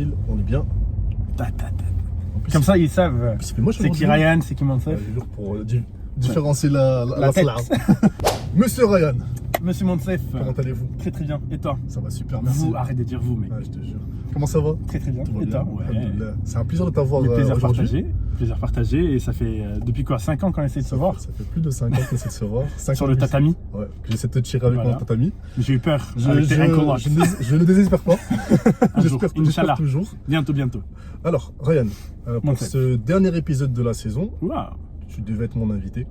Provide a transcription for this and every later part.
tranquille, on est bien. Comme ça, ils savent. C'est qui Ryan, c'est qui Moncef. Pour différencier la tête. Monsieur Ryan, Monsieur Moncef. comment allez-vous? Très très bien. Et toi? Ça va super, merci. Vous, arrête de dire vous, mec. Ouais, je te jure. Comment ça va? Très très bien. Tout va Et bien. toi? Ouais. Alhamdoulilah. C'est un plaisir de t'avoir Plaisir aujourd'hui. partagé. Plaisir partagé. Et ça fait depuis quoi? 5 ans qu'on essaie de se voir? Ça fait plus de 5 ans qu'on essaie de se voir. Sur le tatami? Ouais, que j'essaie de te tirer avec mon tatami. J'ai eu peur. Avec tes ankle locks. Je ne désespère pas. J'espère Inch'Allah. toujours. Bientôt. Alors, Ryan, pour ce dernier épisode de la saison, Wow. tu devais être mon invité.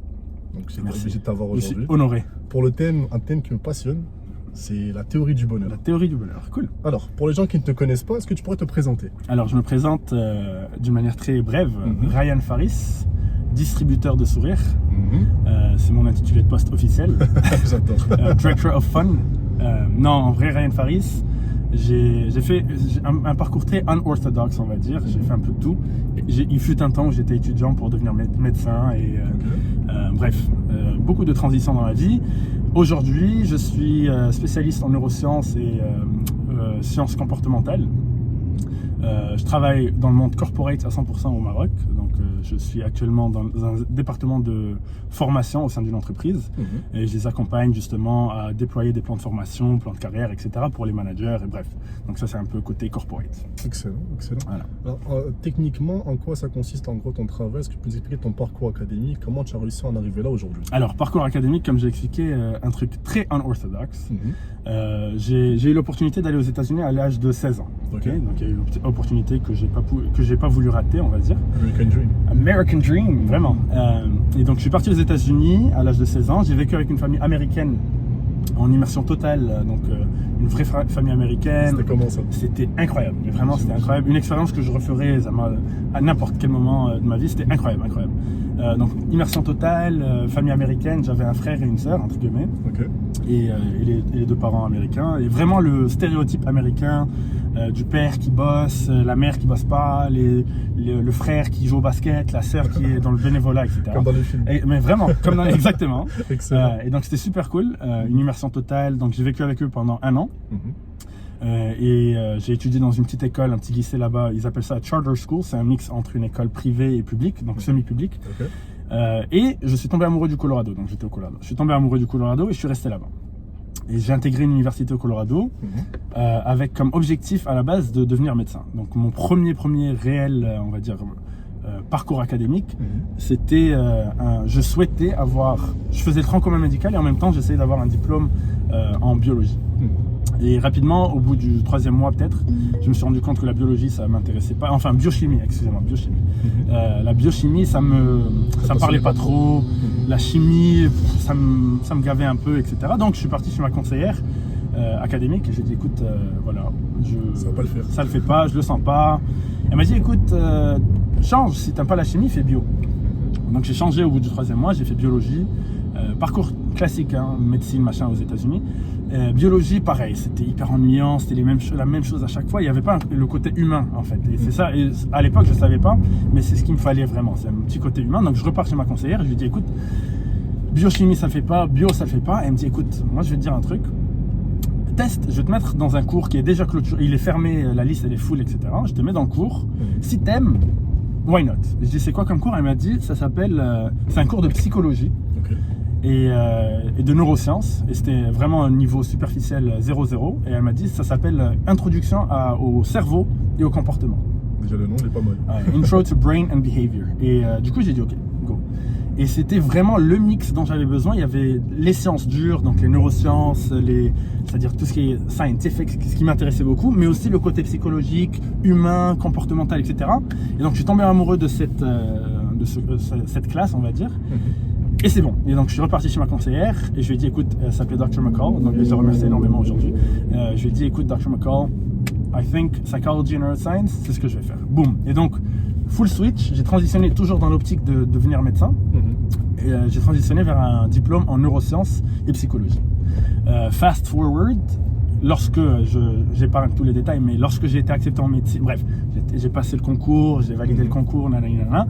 Donc, j'ai Merci. obligé de t'avoir Je suis aujourd'hui. honoré. Pour un thème qui me passionne, c'est la théorie du bonheur. La théorie du bonheur. Cool. Alors, pour les gens qui ne te connaissent pas, est-ce que tu pourrais te présenter? Alors, je me présente d'une manière très brève. Ryan Faris, distributeur de sourires. C'est mon intitulé de poste officiel. J'adore. Director of Fun. Non, en vrai, Ryan Faris, j'ai fait un parcours très unorthodoxe, on va dire. J'ai fait un peu de tout. Il fut un temps où j'étais étudiant pour devenir médecin. Et bref, beaucoup de transitions dans la vie. Aujourd'hui, je suis spécialiste en neurosciences et sciences comportementales. Je travaille dans le monde corporate à 100% au Maroc, donc je suis actuellement dans un département de formation au sein d'une entreprise et je les accompagne justement à déployer des plans de formation, plans de carrière, etc. pour les managers et bref. Donc ça c'est un peu côté corporate. Excellent. Voilà. Alors, techniquement, en quoi ça consiste en gros ton travail? Est-ce que tu peux nous expliquer ton parcours académique? Comment tu as réussi à en arriver là aujourd'hui? Alors parcours académique, comme j'ai expliqué, un truc très unorthodoxe. J'ai eu l'opportunité d'aller aux États-Unis à l'âge de 16 ans. Okay. Donc il y a eu une opportunité que j'ai pas voulu rater, on va dire. American Dream, vraiment. Et donc je suis parti aux États-Unis à l'âge de 16 ans. J'ai vécu avec une famille américaine en immersion totale, donc une vraie famille américaine. C'était comment ça? C'était incroyable, mais vraiment c'était incroyable. Une expérience que je referais à n'importe quel moment de ma vie, c'était incroyable. Donc immersion totale, famille américaine, j'avais un frère et une sœur, entre guillemets, et les deux parents américains. Et vraiment le stéréotype américain du père qui bosse, la mère qui bosse pas, le frère qui joue au basket, la sœur qui est dans le bénévolat, etc. Comme dans les films. Mais vraiment, exactement. Excellent. Et donc c'était super cool, une immersion totale. Donc j'ai vécu avec eux pendant 1 an. J'ai étudié dans une petite école, un petit lycée là-bas. Ils appellent ça charter school. C'est un mix entre une école privée et publique, donc semi-publique. Et je suis tombé amoureux du Colorado. Donc j'étais au Colorado. Je suis tombé amoureux du Colorado et je suis resté là-bas. Et j'ai intégré une université au Colorado avec comme objectif à la base de devenir médecin. Donc mon premier réel, on va dire, parcours académique, c'était je souhaitais je faisais le tronc commun médical et en même temps j'essayais d'avoir un diplôme en biologie. Et rapidement, au bout du 3e mois peut-être, je me suis rendu compte que la biologie, ça m'intéressait pas. Enfin, biochimie. La biochimie, ça me parlait pas trop. La chimie, ça me gavait un peu, etc. Donc, je suis parti chez ma conseillère académique et j'ai dit, écoute, voilà, ça va pas le faire. Ça le fait pas, je le sens pas. Elle m'a dit, écoute, change. Si t'aimes pas la chimie, fais bio. Donc, j'ai changé au bout du 3e mois, j'ai fait biologie. Parcours classique, hein, médecine, machin aux États-Unis. Biologie, pareil, c'était hyper ennuyant, c'était la même chose à chaque fois. Il n'y avait pas le côté humain en fait. Et c'est ça, et à l'époque je ne savais pas, mais c'est ce qu'il me fallait vraiment. C'est un petit côté humain. Donc je repars chez ma conseillère, je lui dis écoute, biochimie ça ne fait pas, bio ça ne fait pas. Et elle me dit écoute, moi je vais te dire un truc. Teste, je vais te mettre dans un cours qui est déjà clôturé, il est fermé, la liste elle est full, etc. Je te mets dans le cours. Si t'aimes, why not? Je dis c'est quoi comme cours? Elle m'a dit ça s'appelle, c'est un cours de psychologie. Et de neurosciences, et c'était vraiment un niveau superficiel 0,0, et elle m'a dit ça s'appelle Introduction au cerveau et au comportement. Déjà le nom il est pas mal. Intro to Brain and Behavior. Et du coup j'ai dit ok, go. Et c'était vraiment le mix dont j'avais besoin. Il y avait les sciences dures, donc les neurosciences, c'est-à-dire tout ce qui est scientifique, ce qui m'intéressait beaucoup, mais aussi le côté psychologique, humain, comportemental, etc. Et donc je suis tombé amoureux de cette classe, on va dire. Et c'est bon. Et donc je suis reparti chez ma conseillère et je lui ai dit écoute, elle s'appelait Dr. McCall, donc je les remercie énormément aujourd'hui. Je lui ai dit écoute Dr. McCall, I think psychology and neuroscience, c'est ce que je vais faire. Boum. Et donc full switch, j'ai transitionné toujours dans l'optique de devenir médecin. Et j'ai transitionné vers un diplôme en neurosciences et psychologie. Fast forward, lorsque, j'épargne tous les détails, mais lorsque j'ai été accepté en médecine, bref, j'ai passé le concours, j'ai validé le concours, nanana,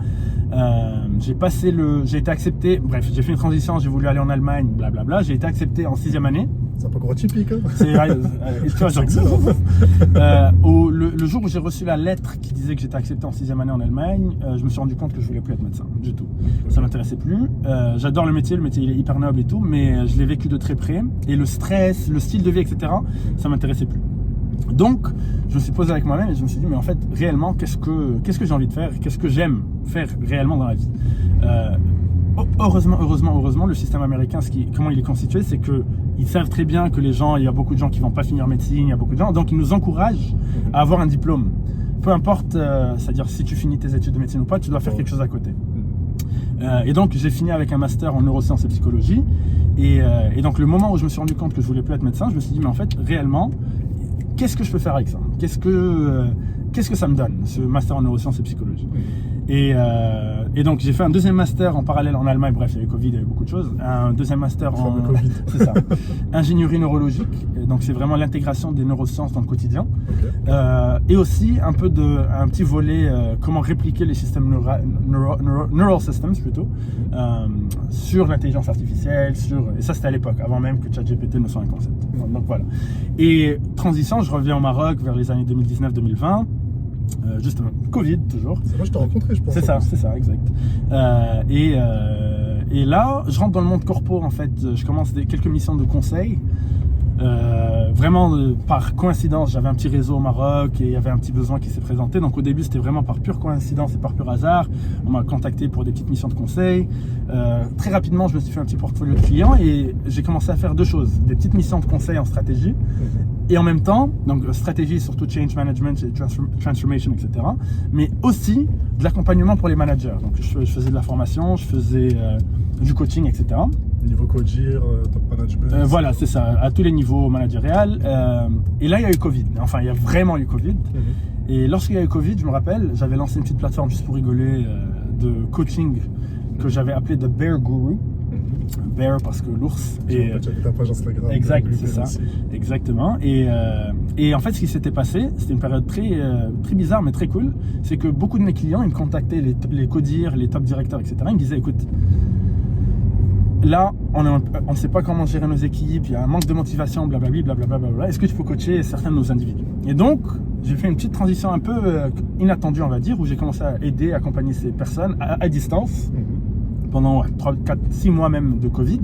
j'ai été accepté, bref, j'ai fait une transition, j'ai voulu aller en Allemagne, blablabla, j'ai été accepté en 6e année C'est un parcours atypique. Hein. Tu vois, genre, excellent. Le jour où j'ai reçu la lettre qui disait que j'étais accepté en 6e année en Allemagne, je me suis rendu compte que je voulais plus être médecin du tout. Ça m'intéressait plus. J'adore le métier il est hyper noble et tout, mais je l'ai vécu de très près. Et le stress, le style de vie, etc., ça m'intéressait plus. Donc, je me suis posé avec moi-même et je me suis dit, mais en fait, réellement, qu'est-ce que j'ai envie de faire? Qu'est-ce que j'aime faire réellement dans la vie? Heureusement, le système américain, comment il est constitué, c'est qu'ils savent très bien que il y a beaucoup de gens qui vont pas finir médecine, il y a beaucoup de gens, donc ils nous encouragent à avoir un diplôme. Peu importe, c'est-à-dire si tu finis tes études de médecine ou pas, tu dois faire quelque chose à côté. Et donc j'ai fini avec un master en neurosciences et psychologie. Et donc le moment où je me suis rendu compte que je voulais plus être médecin, je me suis dit, mais en fait, réellement, qu'est-ce que je peux faire avec ça? Qu'est-ce que ça me donne, ce master en neurosciences et psychologie? Et donc j'ai fait un deuxième master en parallèle en Allemagne. Bref, il y avait Covid, il y avait beaucoup de choses. Un deuxième master en c'est ça, ingénierie neurologique. Et donc c'est vraiment l'intégration des neurosciences dans le quotidien. Et aussi un petit volet comment répliquer les systèmes neural systems plutôt sur l'intelligence artificielle, et ça c'était à l'époque, avant même que ChatGPT ne soit un concept. Donc voilà. Et transition, je reviens au Maroc vers les années 2019-2020. Justement, Covid toujours. C'est moi je t'ai rencontré, je pense. C'est ça, exact. Et là, je rentre dans le monde corpo en fait. Je commence quelques missions de conseil. Vraiment par coïncidence, j'avais un petit réseau au Maroc et il y avait un petit besoin qui s'est présenté. Donc au début, c'était vraiment par pure coïncidence et par pur hasard. On m'a contacté pour des petites missions de conseil. Très rapidement, je me suis fait un petit portfolio de clients et j'ai commencé à faire deux choses. Des petites missions de conseil en stratégie. Et en même temps, donc stratégie, surtout change management et transformation, etc. Mais aussi de l'accompagnement pour les managers. Donc je faisais de la formation, je faisais du coaching, etc. Niveau codir, top management. Voilà, c'est ça, à tous les niveaux managériels. Et là, il y a eu Covid. Enfin, il y a vraiment eu Covid. Et lorsqu'il y a eu Covid, je me rappelle, j'avais lancé une petite plateforme juste pour rigoler de coaching que j'avais appelé The Bear Guru. Bear parce que l'ours. Et ta page Instagram. Exact, c'est ça. Exactement. Et en fait, ce qui s'était passé, c'était une période très bizarre, mais très cool. C'est que beaucoup de mes clients, ils me contactaient, les codires, les top directeurs, etc. Ils me disaient, écoute, là, on ne sait pas comment gérer nos équipes, il y a un manque de motivation, blablabla. Est-ce que tu peux coacher certains de nos individus? Et donc, j'ai fait une petite transition un peu inattendue, on va dire, où j'ai commencé à aider, accompagner ces personnes à distance pendant 3, 4, 6 mois même de Covid.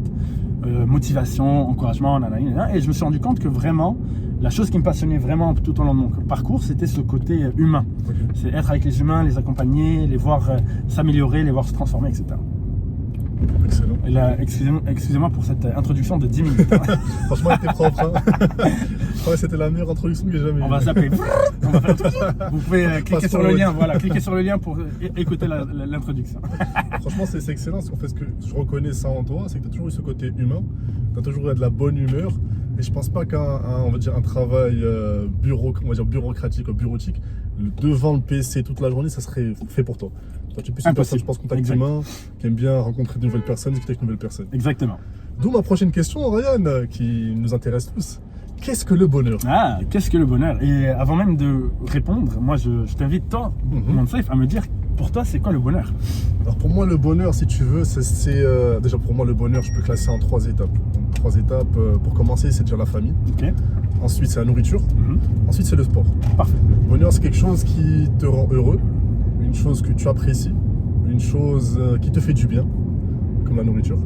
Motivation, encouragement, nanana. Et je me suis rendu compte que vraiment, la chose qui me passionnait vraiment tout au long de mon parcours, c'était ce côté humain. C'est être avec les humains, les accompagner, les voir s'améliorer, les voir se transformer, etc. Excellent. Et là, excusez-moi pour cette introduction de 10 minutes. Franchement, elle était propre. Ouais, c'était la meilleure introduction que j'ai jamais eue. On va zapper. Vous pouvez cliquer sur le lien. Voilà, cliquez sur le lien pour écouter l'introduction. Franchement, c'est excellent. Parce qu'en fait, ce que je reconnais ça en toi, c'est que tu as toujours eu ce côté humain. Tu as toujours eu de la bonne humeur. Et je pense pas un travail bureaucratique ou bureautique, devant le PC toute la journée, ça serait fait pour toi. Tu es plus une personne, je pense, contact humain, qui aime bien rencontrer de nouvelles personnes, discuter avec de nouvelles personnes. Exactement. D'où ma prochaine question, Ryan, qui nous intéresse tous. Qu'est-ce que le bonheur? Ah, qu'est-ce que le bonheur? Et avant même de répondre, moi je t'invite, toi, mon safe, à me dire, pour toi, c'est quoi le bonheur? Alors pour moi, le bonheur, si tu veux, c'est déjà pour moi, le bonheur, je peux classer en 3 étapes. Donc, 3 étapes, pour commencer, c'est déjà la famille. Okay. Ensuite, c'est la nourriture. Ensuite, c'est le sport. Parfait. Le bonheur, c'est quelque chose qui te rend heureux, une chose que tu apprécies, une chose qui te fait du bien, comme la nourriture.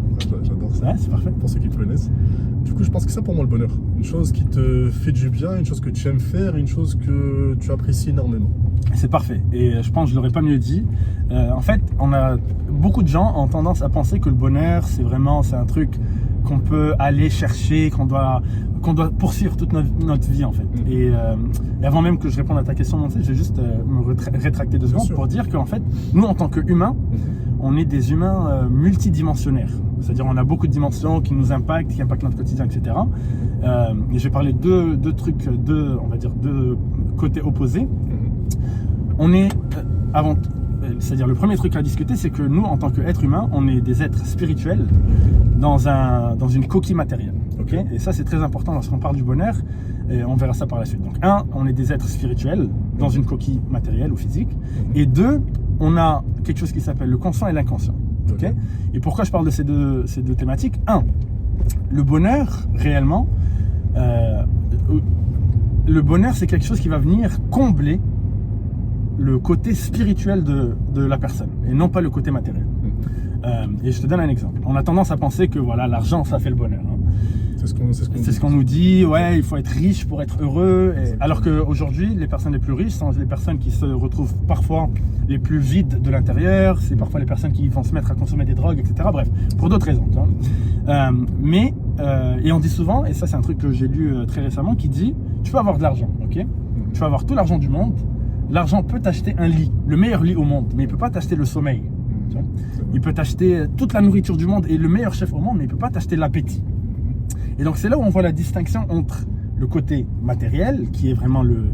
J'adore ça. Ouais, c'est parfait. Pour ceux qui te connaissent. Du coup, je pense que c'est pour moi le bonheur. Une chose qui te fait du bien, une chose que tu aimes faire, une chose que tu apprécies énormément. C'est parfait. Et je pense que je ne l'aurais pas mieux dit. En fait, beaucoup de gens ont tendance à penser que le bonheur, c'est un truc qu'on peut aller chercher, qu'on doit poursuivre toute notre vie en fait. Et avant même que je réponde à ta question, je vais juste me rétracter 2 secondes pour dire qu'en fait, nous en tant qu'humains, on est des humains multidimensionnaires. C'est-à-dire on a beaucoup de dimensions qui nous impactent, qui impactent notre quotidien, etc. Et je vais parler de deux trucs, on va dire deux côtés opposés. On est c'est-à-dire le premier truc à discuter, c'est que nous, en tant qu'êtres humains, on est des êtres spirituels dans une coquille matérielle. Okay. Et ça, c'est très important lorsqu'on parle du bonheur, et on verra ça par la suite. Donc, 1, on est des êtres spirituels dans une coquille matérielle ou physique. Et 2, on a quelque chose qui s'appelle le conscient et l'inconscient. Okay. Et pourquoi je parle de ces deux thématiques? 1, le bonheur, réellement, le bonheur, c'est quelque chose qui va venir combler le côté spirituel de la personne et non pas le côté matériel. Et je te donne un exemple. On a tendance à penser que voilà, l'argent, ça fait le bonheur. Hein. C'est ce qu'on nous dit, ouais, il faut être riche pour être heureux. Alors qu'aujourd'hui, les personnes les plus riches sont les personnes qui se retrouvent parfois les plus vides de l'intérieur, c'est parfois les personnes qui vont se mettre à consommer des drogues, etc. Bref, pour d'autres raisons. Et on dit souvent, et ça c'est un truc que j'ai lu très récemment, qui dit, tu peux avoir de l'argent, ok? Tu peux avoir tout l'argent du monde, l'argent peut t'acheter un lit, le meilleur lit au monde, mais il ne peut pas t'acheter le sommeil. Il peut t'acheter toute la nourriture du monde et le meilleur chef au monde, mais il ne peut pas t'acheter l'appétit. Et donc c'est là où on voit la distinction entre le côté matériel, qui est vraiment le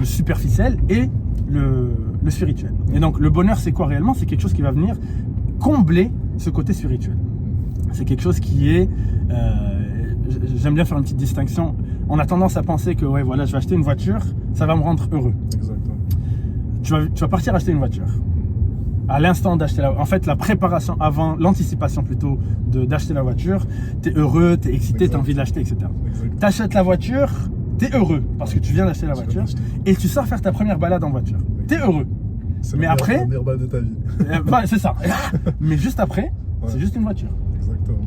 superficiel, et le spirituel. Et donc le bonheur, c'est quoi réellement? C'est quelque chose qui va venir combler ce côté spirituel. C'est quelque chose qui est... j'aime bien faire une petite distinction. On a tendance à penser que ouais, voilà, je vais acheter une voiture, ça va me rendre heureux. Exactement. Tu vas partir acheter une voiture. À l'instant d'acheter la... En fait, la préparation avant, l'anticipation plutôt d'acheter la voiture, tu es heureux, tu es excité, tu as envie de l'acheter, etc. Tu achètes la voiture, tu es heureux parce que tu viens d'acheter la voiture et tu sors faire ta première balade en voiture. Tu es heureux. Mais après... C'est la meilleure balade de ta vie. C'est ça. Mais juste après, c'est juste une voiture. Exactement.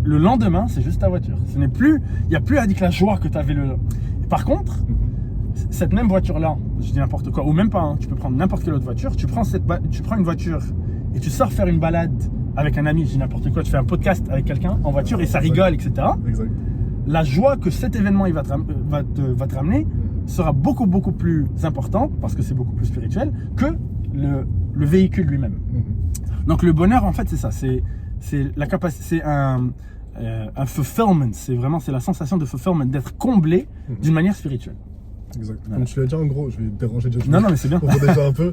Le lendemain, c'est juste ta voiture. Il n'y a plus avec la joie que tu avais le... Par contre... Cette même voiture-là, je dis n'importe quoi, ou même pas, hein, tu peux prendre n'importe quelle autre voiture, tu prends une voiture et tu sors faire une balade avec un ami, je dis n'importe quoi, tu fais un podcast avec quelqu'un en voiture et ça rigole, etc. Exact. La joie que cet événement il va te ramener sera beaucoup plus importante, parce que c'est beaucoup plus spirituel, que le véhicule lui-même. Donc le bonheur, en fait, c'est ça, c'est la capacité, c'est un fulfillment, c'est la sensation de fulfillment, d'être comblé d'une manière spirituelle. Exact. Voilà. Comme tu l'as dit, en gros, je vais te déranger déjà. Non, mais c'est bien. On voit déjà un peu.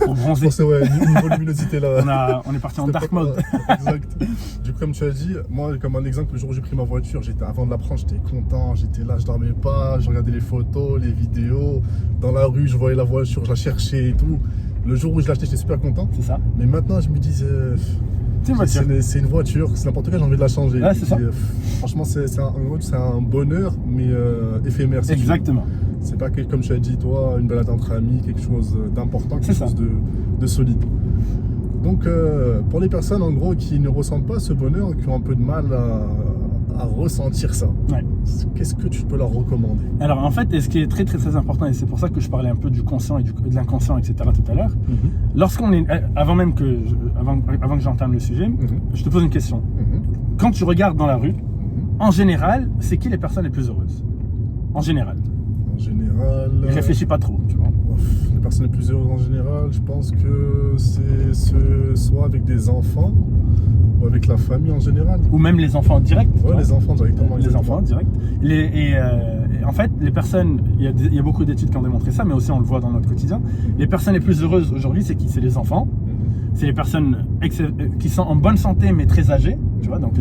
Pour bronzer. Ouais, niveau luminosité là. On est parti en dark mode. Exact. Du coup, comme tu as dit, moi, comme un exemple, le jour où j'ai pris ma voiture, avant de la prendre, j'étais content, j'étais là, je dormais pas, je regardais les photos, les vidéos. Dans la rue, je voyais la voiture, je la cherchais et tout. Le jour où je l'ai acheté, j'étais super content. C'est ça. Mais maintenant, je me dis, c'est une voiture, c'est n'importe quoi, j'ai envie de la changer. Ouais, c'est ça. Franchement, c'est un bonheur, mais éphémère. Exactement. C'est pas comme tu as dit, toi, une balade entre amis, quelque chose d'important, quelque chose de solide. Donc, pour les personnes, en gros, qui ne ressentent pas ce bonheur, qui ont un peu de mal à ressentir ça, qu'est-ce que tu peux leur recommander? Alors, en fait, ce qui est très important, et c'est pour ça que je parlais un peu du conscient et de l'inconscient, etc. tout à l'heure, lorsqu'on est... Avant que j'entame le sujet, je te pose une question. Quand tu regardes dans la rue, en général, c'est qui les personnes les plus heureuses? En général. En général... Réfléchis pas trop, tu vois. Les personnes les plus heureuses en général, je pense que c'est soit avec des enfants ou avec la famille en général. Ou même les enfants directs. Ouais, les enfants directement. Les enfants directs. En fait, les personnes, il y a beaucoup d'études qui ont démontré ça, mais aussi on le voit dans notre quotidien. Les personnes les plus heureuses aujourd'hui, c'est qui? C'est les enfants. C'est les personnes qui sont en bonne santé mais très âgées, tu vois, donc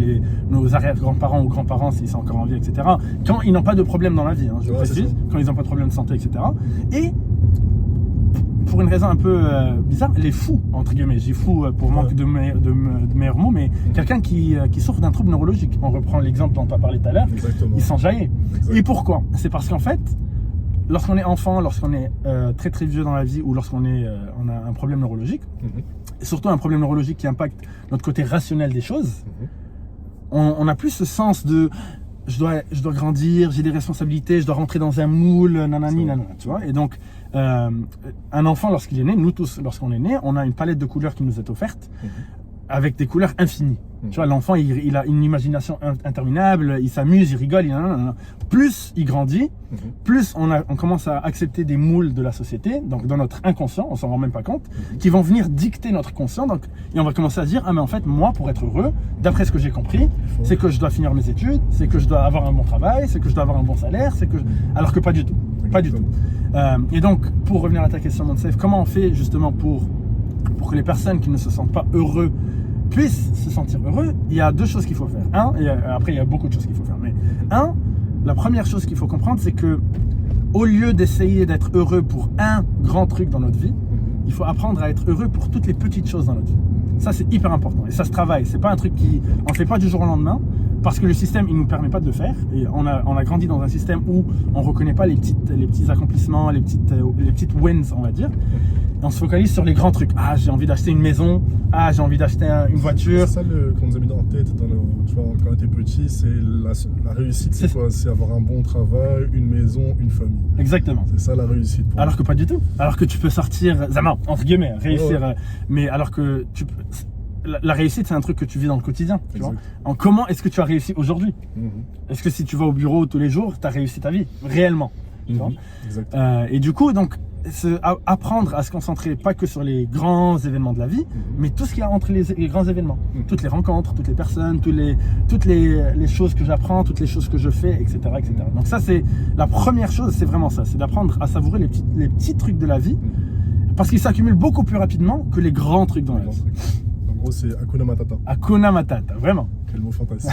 nos arrière-grands-parents ou grands-parents s'ils sont encore en vie, etc. Quand ils n'ont pas de problème dans la vie, hein, je précise, quand ils n'ont pas de problème de santé, etc. Et pour une raison un peu bizarre, les fous, entre guillemets, j'ai fou pour manque de meilleurs mots, mais quelqu'un qui souffre d'un trouble neurologique. On reprend l'exemple dont tu as parlé tout à l'heure, ils sont jaillés. Et pourquoi? C'est parce qu'en fait, lorsqu'on est enfant, lorsqu'on est très vieux dans la vie, ou lorsqu'on on a un problème neurologique, et surtout un problème neurologique qui impacte notre côté rationnel des choses, on n'a plus ce sens de je dois grandir, j'ai des responsabilités, je dois rentrer dans un moule, nanani, nanana, tu vois. Et donc, un enfant, lorsqu'il est né, nous tous, lorsqu'on est né, on a une palette de couleurs qui nous est offerte, avec des couleurs infinies. Tu vois, l'enfant, il a une imagination interminable, il s'amuse, il rigole, plus il grandit, plus on commence à accepter des moules de la société, donc dans notre inconscient, on s'en rend même pas compte, qui vont venir dicter notre conscient, donc, et on va commencer à se dire, ah mais en fait, moi, pour être heureux, d'après ce que j'ai compris, c'est que je dois finir mes études, c'est que je dois avoir un bon travail, c'est que je dois avoir un bon salaire, alors que pas du tout. Pas du tout. Et donc, pour revenir à ta question, Monsef, comment on fait justement pour que les personnes qui ne se sentent pas heureux puissent se sentir heureux? Il y a deux choses qu'il faut faire. Et après il y a beaucoup de choses qu'il faut faire. Mais la première chose qu'il faut comprendre, c'est que au lieu d'essayer d'être heureux pour un grand truc dans notre vie, il faut apprendre à être heureux pour toutes les petites choses dans notre vie. Ça, c'est hyper important. Et ça se travaille. C'est pas un truc on ne fait pas du jour au lendemain. parce que le système, il nous permet pas de le faire. Et on a grandi dans un système où on reconnaît pas les petits accomplissements, les petites wins, on va dire. Et on se focalise sur les grands trucs. Ah, j'ai envie d'acheter une maison. Ah, j'ai envie d'acheter une voiture. C'est ça qu'on nous a mis en tête tu vois, quand on était petit, c'est la réussite, c'est quoi? C'est avoir un bon travail, une maison, une famille. Exactement. C'est ça la réussite. Alors que pas du tout. Alors que tu peux sortir, Zama, entre guillemets, réussir. Ouais. Mais alors que la réussite, c'est un truc que tu vis dans le quotidien. Tu vois. Comment est-ce que tu as réussi aujourd'hui? Est-ce que si tu vas au bureau tous les jours, tu as réussi ta vie réellement? Tu vois. Et du coup, donc, apprendre à se concentrer pas que sur les grands événements de la vie, mais tout ce qu'il y a entre les grands événements, toutes les rencontres, toutes les personnes, toutes les choses que j'apprends, toutes les choses que je fais, etc., etc. Donc ça, c'est la première chose, c'est vraiment ça, c'est d'apprendre à savourer les petits trucs de la vie, parce qu'ils s'accumulent beaucoup plus rapidement que les grands trucs dans la vie. En gros, c'est Hakuna Matata. Hakuna Matata, vraiment. Quel mot fantastique.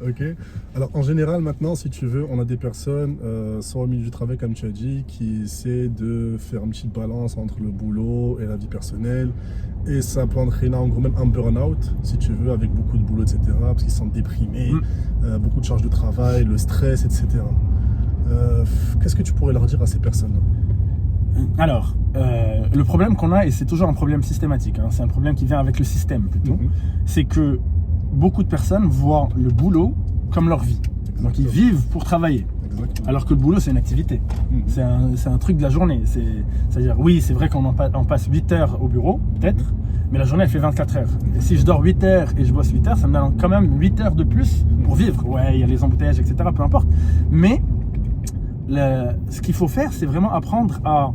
Ok. Alors en général maintenant, si tu veux, on a des personnes sans le milieu du travail, comme tu as dit, qui essaient de faire une petite balance entre le boulot et la vie personnelle. Et ça peut entraîner en gros même un burn-out, si tu veux, avec beaucoup de boulot, etc. Parce qu'ils se sentent déprimés, beaucoup de charges de travail, le stress, etc. Qu'est-ce que tu pourrais leur dire à ces personnes-là? Alors, le problème qu'on a, et c'est toujours un problème systématique, hein, c'est un problème qui vient avec le système plutôt, c'est que beaucoup de personnes voient le boulot comme leur vie. Exactement. Donc ils vivent pour travailler. Exactement. Alors que le boulot, c'est une activité. C'est un truc de la journée. C'est-à-dire, oui, c'est vrai qu'on passe 8 heures au bureau, peut-être, mais la journée, elle fait 24 heures. Et si je dors 8 heures et je bosse 8 heures, ça me donne quand même 8 heures de plus pour vivre. Ouais, il y a les embouteillages, etc., peu importe. Mais ce qu'il faut faire, c'est vraiment apprendre à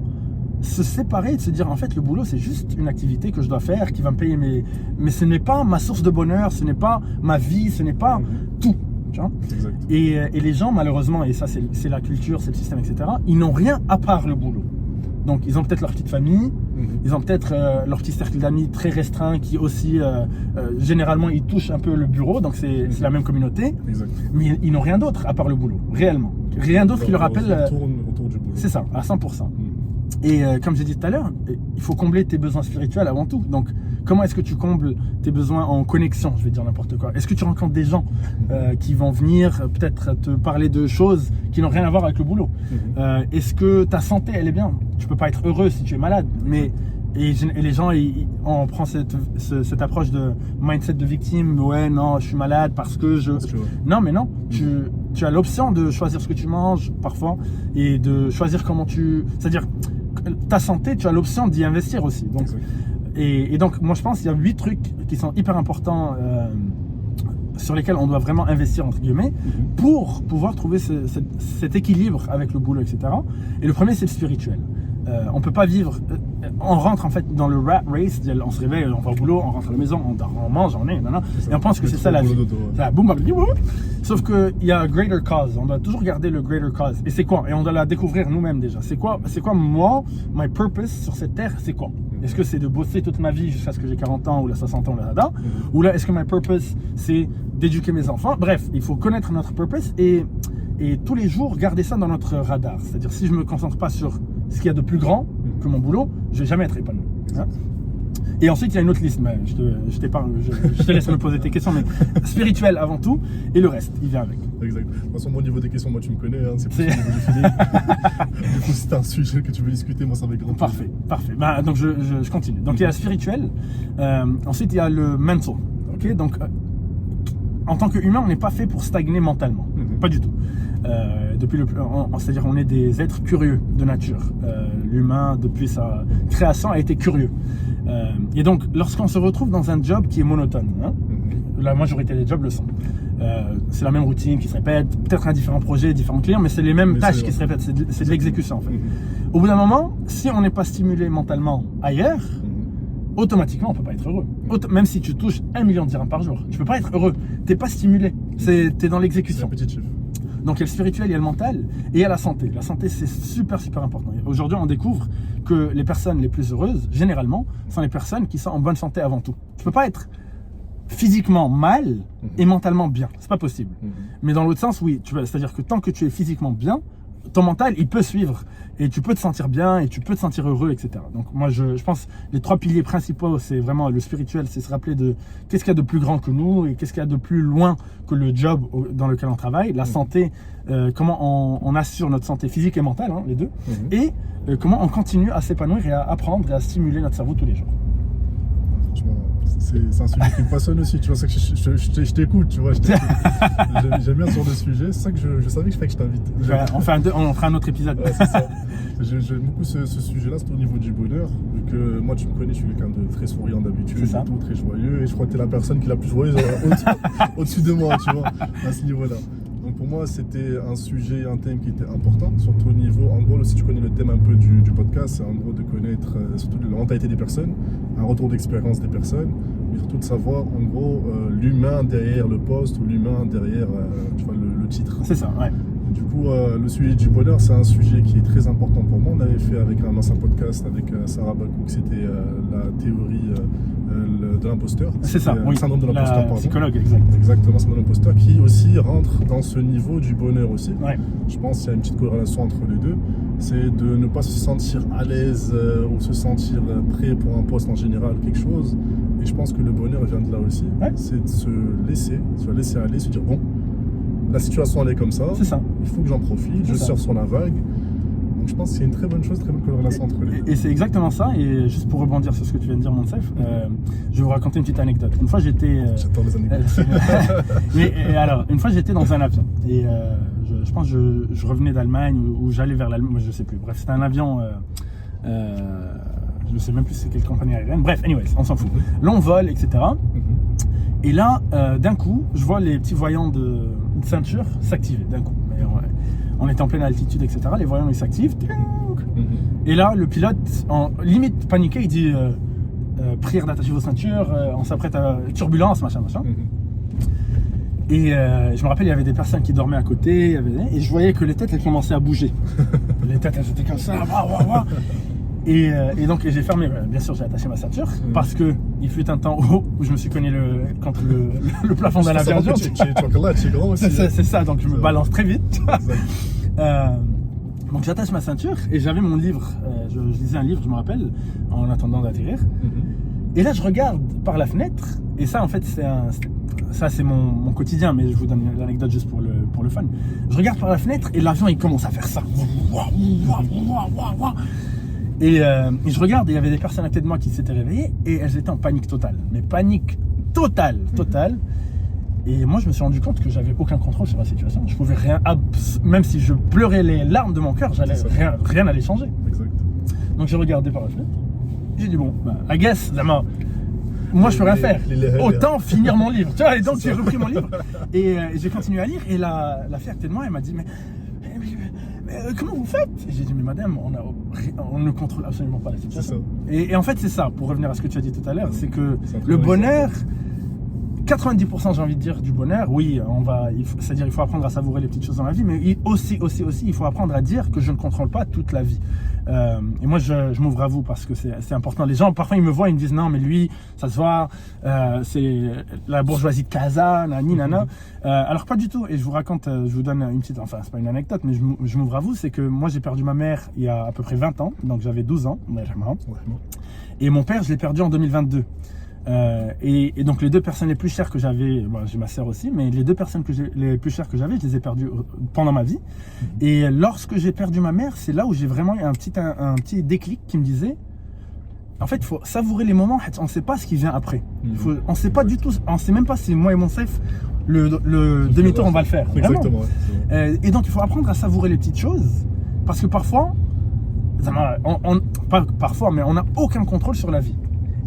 se séparer et de se dire en fait le boulot c'est juste une activité que je dois faire qui va me payer mais ce n'est pas ma source de bonheur, ce n'est pas ma vie, ce n'est pas tout, tu vois. Et les gens malheureusement, et ça c'est la culture, c'est le système, etc., ils n'ont rien à part le boulot. Donc ils ont peut-être leur petite famille, ils ont peut-être leur petit cercle d'amis très restreint qui aussi généralement ils touchent un peu le bureau, donc c'est la même communauté, mais ils n'ont rien d'autre à part le boulot, réellement rien d'autre qui leur rappelle autour du boulot. C'est ça, à 100%. Et comme j'ai dit tout à l'heure, il faut combler tes besoins spirituels avant tout. Donc, comment est-ce que tu combles tes besoins en connexion? Je vais dire n'importe quoi. Est-ce que tu rencontres des gens qui vont venir peut-être te parler de choses qui n'ont rien à voir avec le boulot? Est-ce que ta santé, elle est bien? Tu peux pas être heureux si tu es malade, mais et les gens, on prend cette approche de mindset de victime. Ouais, non, je suis malade parce que je... Non, mais non. Tu as l'option de choisir ce que tu manges parfois et de choisir comment c'est-à-dire, ta santé, tu as l'option d'y investir aussi. Donc, et donc, moi, je pense qu'il y a 8 trucs qui sont hyper importants sur lesquels on doit vraiment investir, entre guillemets, pour pouvoir trouver cet équilibre avec le boulot, etc. Et le premier, c'est le spirituel. On peut pas vivre, on rentre en fait dans le rat race, on se réveille, on va au boulot, on rentre à la maison, on mange, et on pense que c'est ça la vie. Sauf qu'il y a un greater cause, on doit toujours garder le greater cause. Et c'est quoi? Et on doit la découvrir nous-mêmes déjà. C'est quoi moi, my purpose sur cette terre, c'est quoi? Est-ce que c'est de bosser toute ma vie jusqu'à ce que j'ai 40 ans ou la 60 ans, ou là, est-ce que my purpose, c'est d'éduquer mes enfants? Bref, il faut connaître notre purpose et tous les jours garder ça dans notre radar. C'est-à-dire, si je me concentre pas sur ce qu'il y a de plus grand que mon boulot, je vais jamais être épanoui. Hein? Et ensuite, il y a une autre liste, mais je te laisse me poser tes questions, mais spirituel avant tout, et le reste, il vient avec. Exact. De toute façon, au niveau des questions, moi tu me connais, hein, c'est plus au niveau du feeling. Du coup, si tu as un sujet que tu veux discuter, moi ça va être grand plaisir. Parfait. Bah, donc je continue. Donc il y a le spirituel, ensuite il y a le mental. Okay? Donc, en tant qu'humain, on n'est pas fait pour stagner mentalement, pas du tout. C'est-à-dire on est des êtres curieux de nature. L'humain, depuis sa création, a été curieux. Et donc, lorsqu'on se retrouve dans un job qui est monotone, hein, la majorité des jobs le sont. C'est la même routine qui se répète, peut-être un différent projet, différents clients, mais c'est les mêmes tâches qui se répètent, c'est de l'exécution en fait. Au bout d'un moment, si on n'est pas stimulé mentalement ailleurs, automatiquement on peut pas être heureux. Même si tu touches 1 million de dirhams par jour, tu peux pas être heureux, t'es pas stimulé, t'es dans l'exécution. Donc il y a le spirituel, il y a le mental et il y a la santé. La santé, c'est super important. Aujourd'hui, on découvre que les personnes les plus heureuses, généralement, sont les personnes qui sont en bonne santé avant tout. Tu peux pas être physiquement mal et mentalement bien, c'est pas possible. Mais dans l'autre sens, oui, c'est-à-dire que tant que tu es physiquement bien, ton mental, il peut suivre. Et tu peux te sentir bien, et tu peux te sentir heureux, etc. Donc moi, je pense, les 3 piliers principaux, c'est vraiment le spirituel, c'est se rappeler de qu'est-ce qu'il y a de plus grand que nous, et qu'est-ce qu'il y a de plus loin que le job dans lequel on travaille, la santé, comment on assure notre santé physique et mentale, hein, les deux, et comment on continue à s'épanouir et à apprendre et à stimuler notre cerveau tous les jours. Franchement, c'est un sujet qui me passionne aussi, tu vois, c'est que je t'écoute, tu vois, j'aime bien ce genre de sujet, c'est ça que je savais que je t'invite. On fera un autre épisode. Ouais, c'est ça. J'aime beaucoup ce sujet-là, c'est au niveau du bonheur, vu que moi, tu me connais, je suis quelqu'un de très souriant d'habitude, et tout, très joyeux, et je crois que tu es la personne qui est la plus joyeuse au-dessus de moi, tu vois, à ce niveau-là. Donc pour moi, c'était un sujet, un thème qui était important, surtout au niveau, en gros, si tu connais le thème un peu du podcast, c'est en gros de connaître surtout la mentalité des personnes, un retour d'expérience des personnes, mais surtout de savoir en gros l'humain derrière le poste ou l'humain derrière tu vois, le titre. C'est ça, ouais. Du coup, le sujet du bonheur, c'est un sujet qui est très important pour moi. On avait fait avec un ancien podcast avec Sarah Bakouk, c'était la théorie de l'imposteur. C'est ça, oui. Le syndrome de l'imposteur, pardon. Psychologue, exact. Exactement, syndrome de l'imposteur, qui aussi rentre dans ce niveau du bonheur aussi. Ouais. Je pense qu'il y a une petite corrélation entre les deux. C'est de ne pas se sentir à l'aise ou se sentir prêt pour un poste en général, quelque chose. Et je pense que le bonheur vient de là aussi. Ouais. C'est de se laisser aller, se dire bon, la situation elle est comme ça, c'est ça. Il faut que j'en profite, je surfe sur la vague. Donc je pense que c'est une très bonne chose, très bonne corrélation entre les deux. Et c'est exactement ça, et juste pour rebondir sur ce que tu viens de dire, Monsef, je vais vous raconter une petite anecdote. Une fois j'étais... J'attends les anecdotes. alors, une fois j'étais dans un avion, et je pense que je revenais d'Allemagne, ou j'allais vers l'Allemagne, moi je sais plus. Bref, c'était un avion... je ne sais même plus c'est quelle compagnie aérienne. Bref, anyways, on s'en fout. Long vol, etc. Et là, d'un coup, je vois les petits voyants de ceinture s'activer d'un coup. Et on était en pleine altitude, etc. Les voyants ils s'activent. Et là, le pilote, en limite paniqué, il dit prière d'attacher vos ceintures, on s'apprête à turbulence, machin. Et je me rappelle, il y avait des personnes qui dormaient à côté, et je voyais que les têtes elles commençaient à bouger. Les têtes elles étaient comme ça, Et donc j'ai fermé, bien sûr j'ai attaché ma ceinture, parce que il fut un temps où je me suis cogné contre le plafond d'un avion. Tu es encore là, tu es grand aussi. C'est ça, donc je me balance très vite. Donc j'attache ma ceinture et j'avais mon livre, je lisais un livre, je me rappelle, en attendant d'atterrir. Et là je regarde par la fenêtre, et ça en fait c'est mon quotidien, mais je vous donne l'anecdote juste pour le fun. Je regarde par la fenêtre et l'avion il commence à faire ça. Et je regarde, et il y avait des personnes à côté de moi qui s'étaient réveillées, et elles étaient en panique totale. Mais panique totale. Et moi, je me suis rendu compte que j'avais aucun contrôle sur la situation. Je pouvais rien, même si je pleurais les larmes de mon cœur, rien n'allait changer. Exact. Donc j'ai regardé par la fenêtre. J'ai dit bon, I guess, moi je peux rien faire. Autant finir mon livre. Tu vois, et donc j'ai repris mon livre et j'ai continué à lire. Et la fille à côté de moi, elle m'a dit mais comment vous faites? J'ai dit mais madame, on ne contrôle absolument pas la situation. Et en fait c'est ça, pour revenir à ce que tu as dit tout à l'heure, c'est que le bonheur, 90% j'ai envie de dire du bonheur, oui, c'est-à-dire il faut apprendre à savourer les petites choses dans la vie, mais aussi il faut apprendre à dire que je ne contrôle pas toute la vie. Et moi je m'ouvre à vous parce que c'est important. Les gens parfois ils me voient, ils me disent non mais lui ça se voit, c'est la bourgeoisie de Casa, nana. Alors pas du tout. Et je vous raconte, je vous donne une petite, enfin c'est pas une anecdote, mais je m'ouvre à vous, c'est que moi j'ai perdu ma mère il y a à peu près 20 ans, donc j'avais 12 ans, et mon père je l'ai perdu en 2022. Et donc les deux personnes les plus chères que j'avais, j'ai ma sœur aussi, mais les deux personnes les plus chères que j'avais, je les ai perdues pendant ma vie. Et lorsque j'ai perdu ma mère, c'est là où j'ai vraiment eu un petit déclic qui me disait, en fait, il faut savourer les moments. On ne sait pas ce qui vient après. On ne sait pas du tout, on ne sait même pas si moi et mon Monsef, le demi-tour, on va le faire. Exactement. Et donc il faut apprendre à savourer les petites choses, parce que parfois, pas parfois, mais on n'a aucun contrôle sur la vie.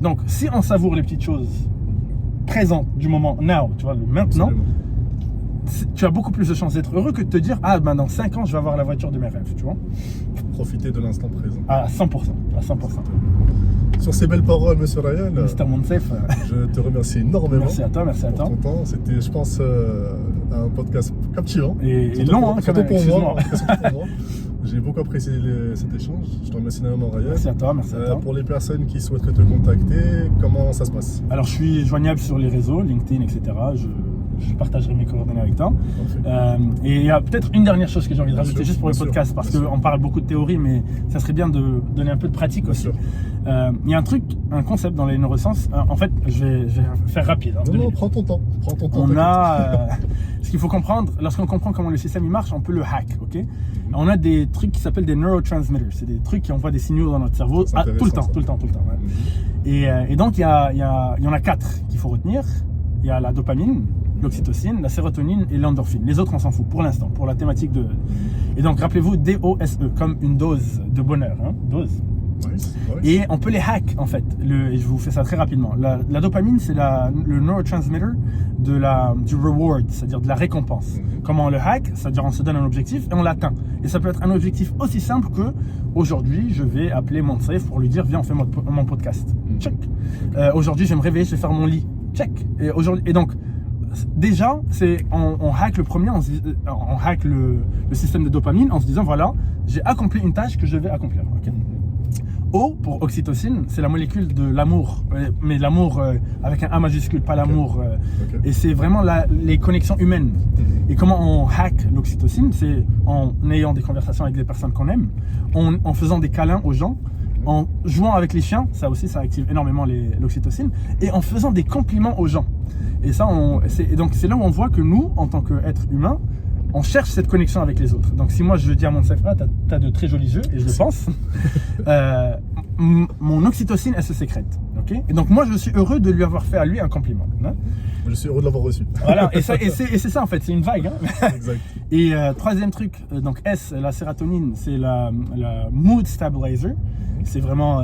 Donc, si on savoure les petites choses présentes du moment, tu vois, le maintenant, tu as beaucoup plus de chances d'être heureux que de te dire dans 5 ans, je vais avoir la voiture de mes rêves, tu vois. Profiter de l'instant présent. À 100%. Sur ces belles paroles, monsieur Ryan, Mr. Monsef, je te remercie énormément. Merci à toi. Pour ton temps. C'était, je pense, un podcast captivant. Et long, surtout pour moi. J'ai beaucoup apprécié cet échange. Je te remercie énormément, Ryan. Merci à toi. Pour les personnes qui souhaiteraient te contacter, comment ça se passe? Alors, je suis joignable sur les réseaux, LinkedIn, etc. je partagerai mes coordonnées avec toi. Parfait. Et il y a peut-être une dernière chose que j'ai envie de Bien rajouter sûr, juste pour le bien sûr, podcast, parce bien sûr. qu'on parle beaucoup de théorie, mais ça serait bien de donner un peu de pratique Bien aussi. sûr. Il y a un concept dans les neurosciences. En fait, je vais faire rapide. Hein, 2 Non, minutes. prends ton temps. Prends ton temps. On t'inquiète. a ce qu'il faut comprendre, lorsqu'on comprend comment le système il marche, on peut le hack, ok? On a des trucs qui s'appellent des neurotransmitters, c'est des trucs qui envoient des signaux dans notre cerveau C'est tout le temps, intéressant, ça. tout le temps, tout le temps. Ouais. Et donc il y en a 4 qu'il faut retenir. Il y a la dopamine, l'oxytocine, la sérotonine et l'endorphine. Les autres on s'en fout pour l'instant, pour la thématique de. Et donc rappelez-vous DOSE comme une dose de bonheur, hein? Dose. Nice, nice. Et on peut les hack en fait. Et je vous fais ça très rapidement. La dopamine, c'est le neurotransmitter du reward, c'est-à-dire de la récompense. Comment on le hack? C'est-à-dire on se donne un objectif et on l'atteint. Et ça peut être un objectif aussi simple que aujourd'hui, je vais appeler Monsef pour lui dire viens, on fait mon podcast. Check. Aujourd'hui, je vais me réveiller, je vais faire mon lit. Check. Et donc, déjà, on hack le premier, on hack le système de dopamine en se disant voilà, j'ai accompli une tâche que je devais accomplir. Okay. O pour oxytocine, c'est la molécule de l'amour, mais l'amour avec un A majuscule, pas l'amour. Ok. Et c'est vraiment les connexions humaines. Et comment on hack l'oxytocine? C'est en ayant des conversations avec des personnes qu'on aime, en faisant des câlins aux gens, en jouant avec les chiens, ça aussi ça active énormément l'oxytocine, et en faisant des compliments aux gens. Et ça, donc c'est là où on voit que nous, en tant qu'êtres humains, on cherche cette connexion avec les autres. Donc si moi je dis à mon Sefra, t'as de très jolis yeux, et je le pense, mon oxytocine, elle se sécrète. Okay, et donc moi je suis heureux de lui avoir fait à lui un compliment. Hein. Je suis heureux de l'avoir reçu. Voilà, et c'est ça en fait, c'est une vague. Hein. Exact. Et troisième truc, donc S, la sérotonine, c'est la mood stabilizer. C'est vraiment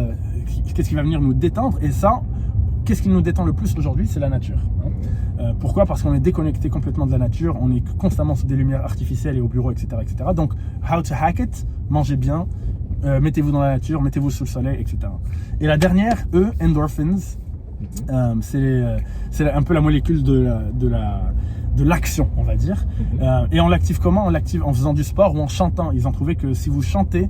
qu'est-ce qui va venir nous détendre. Et ça, qu'est-ce qui nous détend le plus aujourd'hui? C'est la nature. Hein. Pourquoi? Parce qu'on est déconnecté complètement de la nature, on est constamment sous des lumières artificielles et au bureau, etc. etc. Donc, how to hack it? Mangez bien, mettez-vous dans la nature, mettez-vous sous le soleil, etc. Et la dernière, E, endorphins, c'est un peu la molécule de l'action, on va dire. Et on l'active comment? On l'active en faisant du sport ou en chantant. Ils ont trouvé que si vous chantez,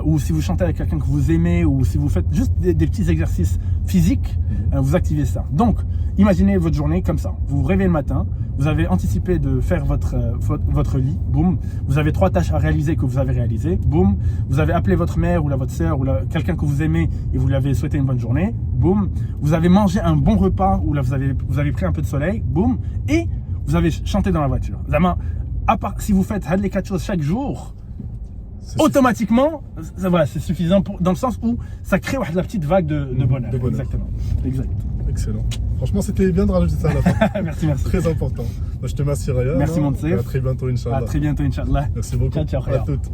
ou si vous chantez avec quelqu'un que vous aimez, ou si vous faites juste des petits exercices physiques, vous activez ça. Donc, imaginez votre journée comme ça. Vous vous réveillez le matin, vous avez anticipé de faire votre lit, boum. Vous avez 3 tâches à réaliser que vous avez réalisées, boum. Vous avez appelé votre mère ou votre soeur ou quelqu'un que vous aimez et vous lui avez souhaité une bonne journée, boum. Vous avez mangé un bon repas ou là vous avez pris un peu de soleil, boum. Et vous avez chanté dans la voiture. À part, si vous faites les 4 choses chaque jour, automatiquement, voilà, c'est suffisant dans le sens où ça crée la petite vague de bonheur. De bonheur. Exactement. Exact. Excellent. Franchement, c'était bien de rajouter ça à la fin. Merci. Très important. Moi, je te remercie, Raya. Merci, Monsef. À très bientôt, Inch'Allah. À très bientôt, Inch'Allah. Merci beaucoup. Ciao, ciao, À Raya. toutes.